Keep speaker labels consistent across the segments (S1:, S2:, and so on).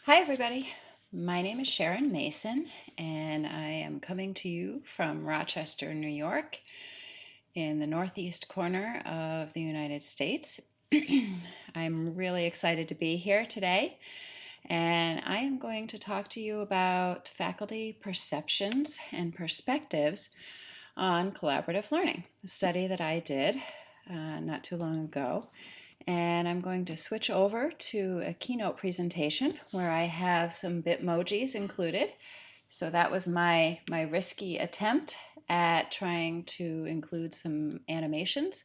S1: Hi, everybody. My name is Sharon Mason, and I am coming to you from Rochester, New York, in the northeast corner of the United States. I'm really excited to be here today, and I am going to talk to you about faculty perceptions and perspectives on collaborative learning, a study that I did not too long ago. And I'm going to switch over to a keynote presentation where I have some Bitmojis included. So that was my risky attempt at trying to include some animations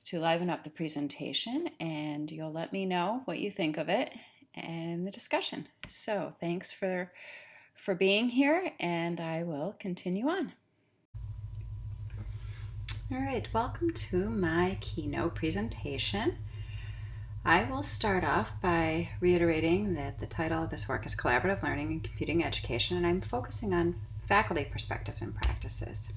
S1: to liven up the presentation, and you'll let me know what you think of it and the discussion. So thanks for being here, and I will continue on. All right, welcome to my keynote presentation. I will start off by reiterating that the title of this work is Collaborative Learning in Computing Education, and I'm focusing on faculty perspectives and practices.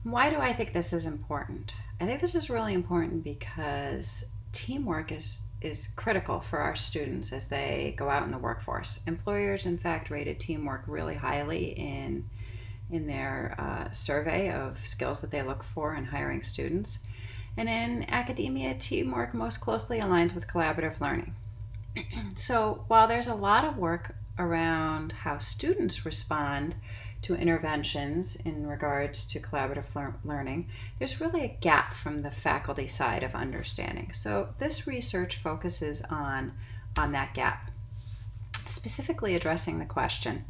S1: Why do I think this is important? I think this is really important because teamwork is critical for our students as they go out in the workforce. Employers, in fact, rated teamwork really highly in their survey of skills that they look for in hiring students. And in academia, teamwork most closely aligns with collaborative learning. So while there's a lot of work around how students respond to interventions in regards to collaborative learning, there's really a gap from the faculty side of understanding. So this research focuses on that gap, specifically addressing the question,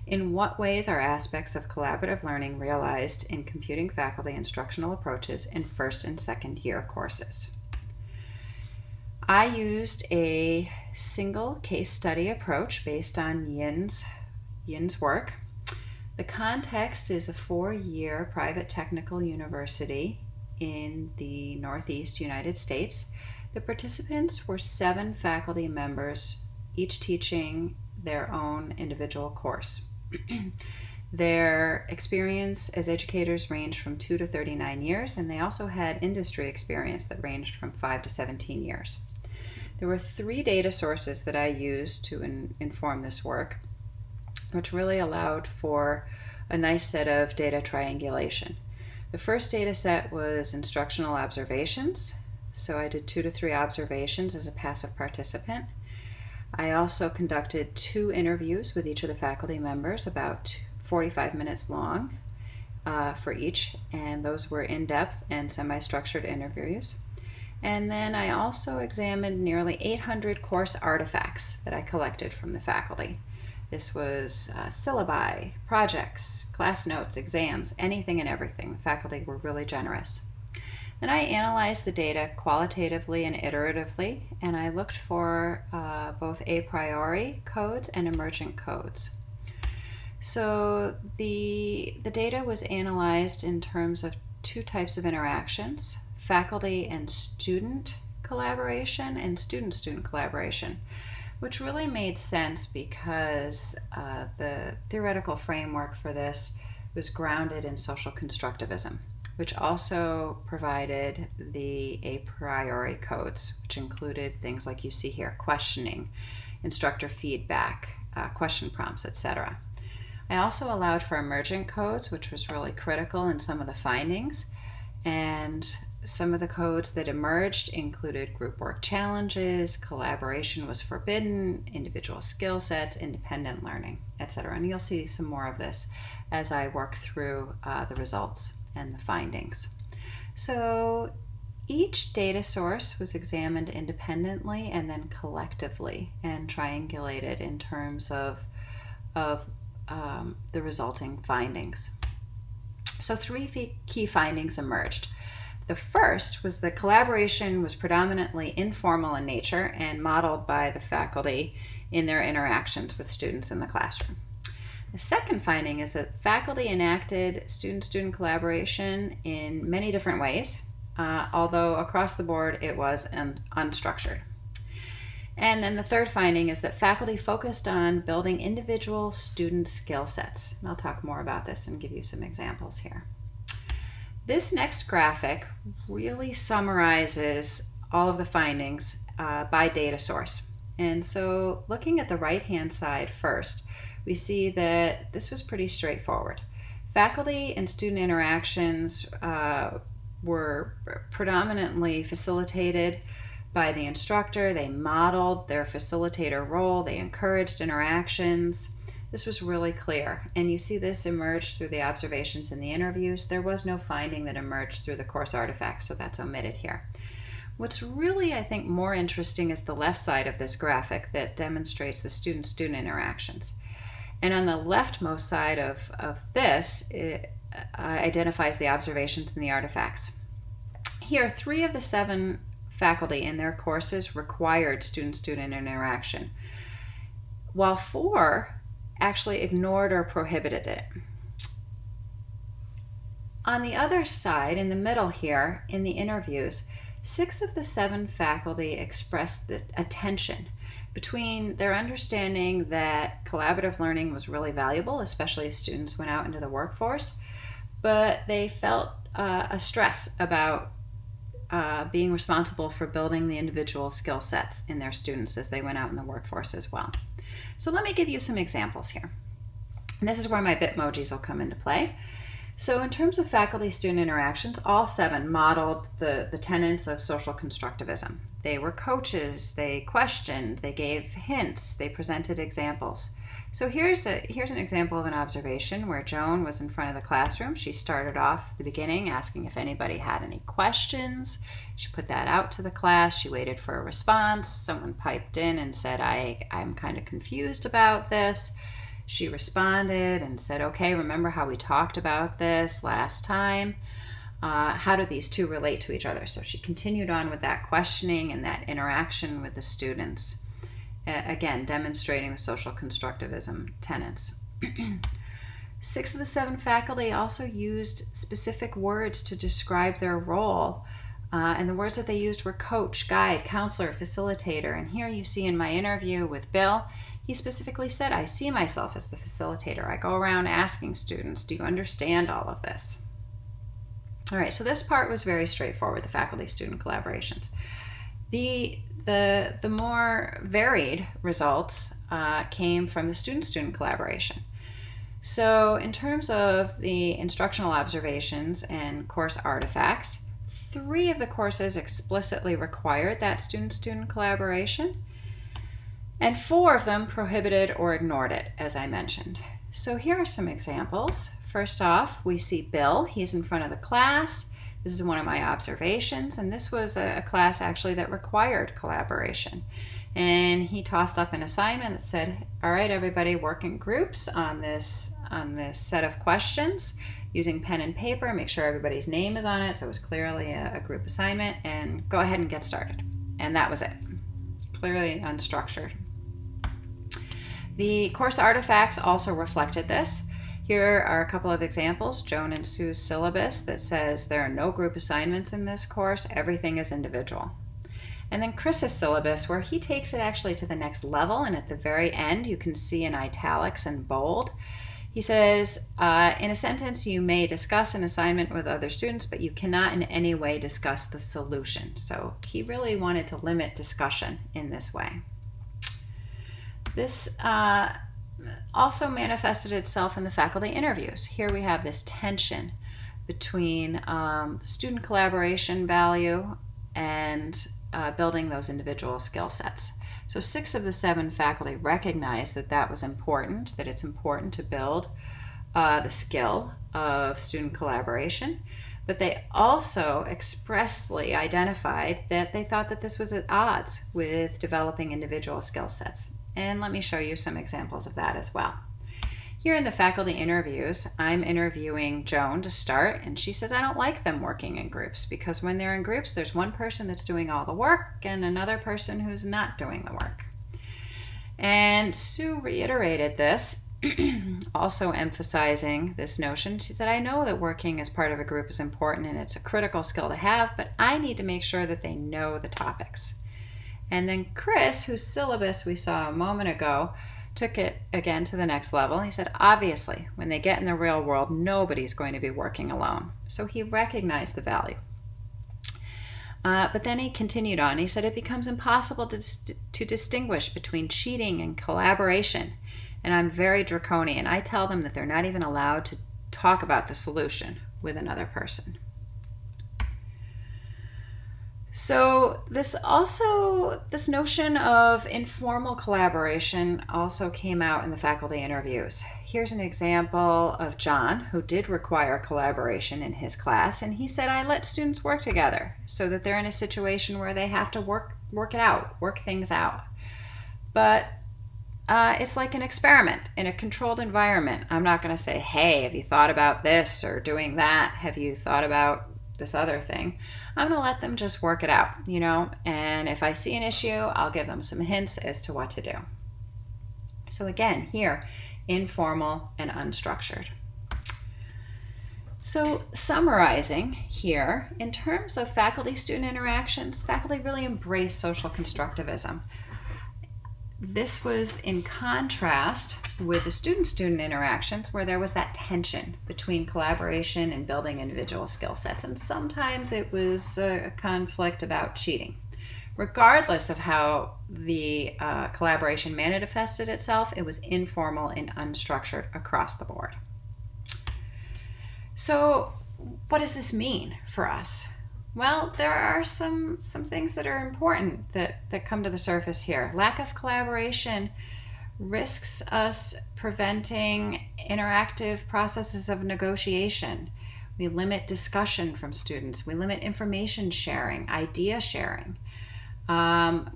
S1: in what ways are aspects of collaborative learning realized in computing faculty instructional approaches in first and second year courses? I used a single case study approach based on Yin's work. The context is a 4-year private technical university in the Northeast United States. The participants were 7 faculty members, each teaching their own individual course. Their experience as educators ranged from 2 to 39 years, and they also had industry experience that ranged from 5 to 17 years. There were 3 data sources that I used to inform this work, which really allowed for a nice set of data triangulation. The first data set was instructional observations, so I did 2 to 3 observations as a passive participant. I also conducted 2 interviews with each of the faculty members, about 45 minutes long for each, and those were in-depth and semi-structured interviews. And then I also examined nearly 800 course artifacts that I collected from the faculty. This was syllabi, projects, class notes, exams, anything and everything. The faculty were really generous. Then I analyzed the data qualitatively and iteratively, and I looked for both a priori codes and emergent codes. So the data was analyzed in terms of 2 types of interactions, faculty and student collaboration and student-student collaboration, which really made sense because the theoretical framework for this was grounded in social constructivism, which also provided the a priori codes, which included things like you see here, questioning, instructor feedback, question prompts, etc. I also allowed for emergent codes, which was really critical in some of the findings, and some of the codes that emerged included group work challenges, collaboration was forbidden, individual skill sets, independent learning, etc. And you'll see some more of this as I work through the results and the findings. So each data source was examined independently and then collectively and triangulated in terms of the resulting findings. So 3 key findings emerged. The first was that collaboration was predominantly informal in nature and modeled by the faculty in their interactions with students in the classroom. The second finding is that faculty enacted student-student collaboration in many different ways, although across the board it was unstructured. And then the third finding is that faculty focused on building individual student skill sets. And I'll talk more about this and give you some examples here. This next graphic really summarizes all of the findings by data source. And so looking at the right-hand side first, we see that this was pretty straightforward. Faculty and student interactions were predominantly facilitated by the instructor. They modeled their facilitator role. They encouraged interactions. This was really clear, and you see this emerge through the observations in the interviews. There was no finding that emerged through the course artifacts, so that's omitted here. What's really, I think, more interesting is the left side of this graphic that demonstrates the student-student interactions. And on the leftmost side of this, it identifies the observations in the artifacts. Here, 3 of the 7 faculty in their courses required student-student interaction, while 4 actually ignored or prohibited it. On the other side, in the middle here, in the interviews, 6 of the 7 faculty expressed the tension between their understanding that collaborative learning was really valuable, especially as students went out into the workforce, but they felt a stress about being responsible for building the individual skill sets in their students as they went out in the workforce as well. So let me give you some examples here. And this is where my Bitmojis will come into play. So in terms of faculty-student interactions, all 7 modeled the tenets of social constructivism. They were coaches, they questioned, they gave hints, they presented examples. So here's an example of an observation where Joan was in front of the classroom. She started off at the beginning asking if anybody had any questions. She put that out to the class. She waited for a response. Someone piped in and said, I'm kind of confused about this. She responded and said, okay, remember how we talked about this last time? How do these two relate to each other? So she continued on with that questioning and that interaction with the students. Again, demonstrating the social constructivism tenets. 6 of the 7 faculty also used specific words to describe their role. And the words that they used were coach, guide, counselor, facilitator. And here you see in my interview with Bill, he specifically said, I see myself as the facilitator. I go around asking students, do you understand all of this? All right, so this part was very straightforward, the faculty-student collaborations. The more varied results came from the student-student collaboration. So in terms of the instructional observations and course artifacts, 3 of the courses explicitly required that student-student collaboration, and 4 of them prohibited or ignored it, as I mentioned. So here are some examples. First off, we see Bill. He's in front of the class. This is one of my observations, and this was a class actually that required collaboration. And he tossed up an assignment that said, all right, everybody work in groups on this set of questions using pen and paper. Make sure everybody's name is on it, so it was clearly a group assignment, and go ahead and get started. And that was it. Clearly unstructured. The course artifacts also reflected this. Here are a couple of examples. Joan and Sue's syllabus that says there are no group assignments in this course, everything is individual. And then Chris's syllabus, where he takes it actually to the next level, and at the very end you can see in italics and bold. He says, in a sentence, you may discuss an assignment with other students, but you cannot in any way discuss the solution. So he really wanted to limit discussion in this way. This also manifested itself in the faculty interviews. Here we have this tension between student collaboration value and building those individual skill sets. So 6 of the 7 faculty recognized that that was important, that it's important to build the skill of student collaboration, but they also expressly identified that they thought that this was at odds with developing individual skill sets. And let me show you some examples of that as well. Here in the faculty interviews, I'm interviewing Joan to start, and she says, I don't like them working in groups because when they're in groups, there's one person that's doing all the work and another person who's not doing the work. And Sue reiterated this, also emphasizing this notion. She said, I know that working as part of a group is important and it's a critical skill to have, but I need to make sure that they know the topics. And then Chris, whose syllabus we saw a moment ago, took it again to the next level. He said, obviously, when they get in the real world, nobody's going to be working alone. So he recognized the value. But then he continued on. He said it becomes impossible to distinguish between cheating and collaboration. And I'm very draconian. I tell them that they're not even allowed to talk about the solution with another person. So this notion of informal collaboration also came out in the faculty interviews. Here's an example of John, who did require collaboration in his class, and he said, I let students work together so that they're in a situation where they have to work things out. But it's like an experiment in a controlled environment. I'm not going to say, hey, have you thought about this or doing that? Have you thought about this other thing? I'm going to let them just work it out, and if I see an issue, I'll give them some hints as to what to do. So again, here, informal and unstructured. So summarizing here, in terms of faculty-student interactions, faculty really embrace social constructivism. This was in contrast with the student-student interactions, where there was that tension between collaboration and building individual skill sets, and sometimes it was a conflict about cheating. Regardless of how the collaboration manifested itself, it was informal and unstructured across the board. So what does this mean for us? Well, there are some things that are important that come to the surface here. Lack of collaboration risks us preventing interactive processes of negotiation. We limit discussion from students. We limit information sharing, idea sharing.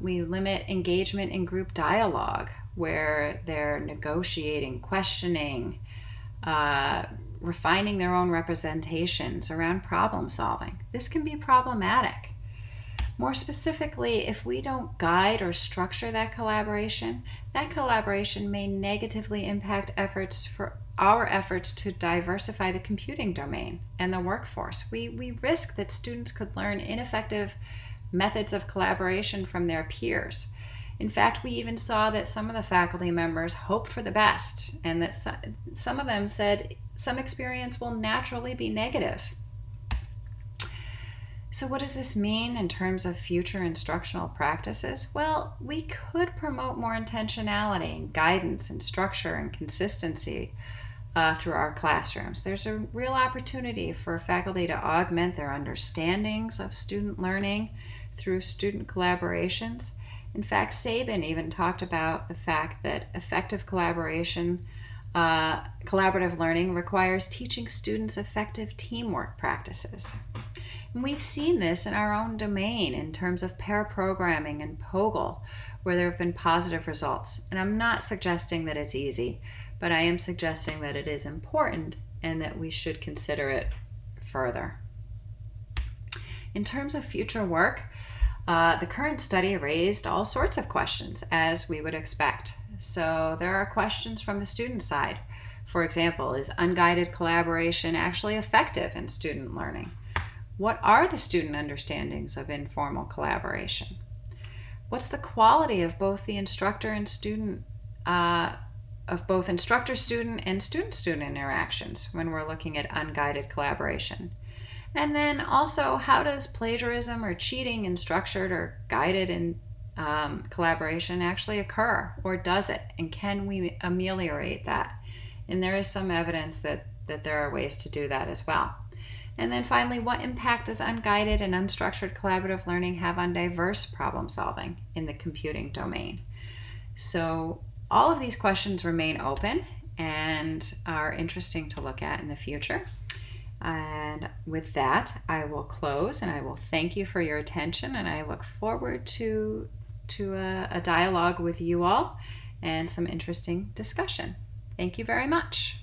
S1: We limit engagement in group dialogue, where they're negotiating, questioning, refining their own representations around problem solving. This can be problematic. More specifically, if we don't guide or structure that collaboration may negatively impact our efforts to diversify the computing domain and the workforce. We risk that students could learn ineffective methods of collaboration from their peers. In fact, we even saw that some of the faculty members hoped for the best, and that some of them said some experience will naturally be negative. So what does this mean in terms of future instructional practices? Well, we could promote more intentionality and guidance and structure and consistency through our classrooms. There's a real opportunity for faculty to augment their understandings of student learning through student collaborations. In fact, Sabin even talked about the fact that effective collaborative learning requires teaching students effective teamwork practices. And we've seen this in our own domain in terms of pair programming and POGIL, where there have been positive results. And I'm not suggesting that it's easy, but I am suggesting that it is important and that we should consider it further. In terms of future work, the current study raised all sorts of questions, as we would expect. So there are questions from the student side. For example, is unguided collaboration actually effective in student learning? What are the student understandings of informal collaboration? What's the quality of both the instructor-student and student-student interactions when we're looking at unguided collaboration? And then also, how does plagiarism or cheating in structured or guided collaboration actually occur, or does it? And can we ameliorate that? And there is some evidence that there are ways to do that as well. And then finally, what impact does unguided and unstructured collaborative learning have on diverse problem solving in the computing domain? So all of these questions remain open and are interesting to look at in the future. And with that, I will close, and I will thank you for your attention, and I look forward to a dialogue with you all and some interesting discussion. Thank you very much.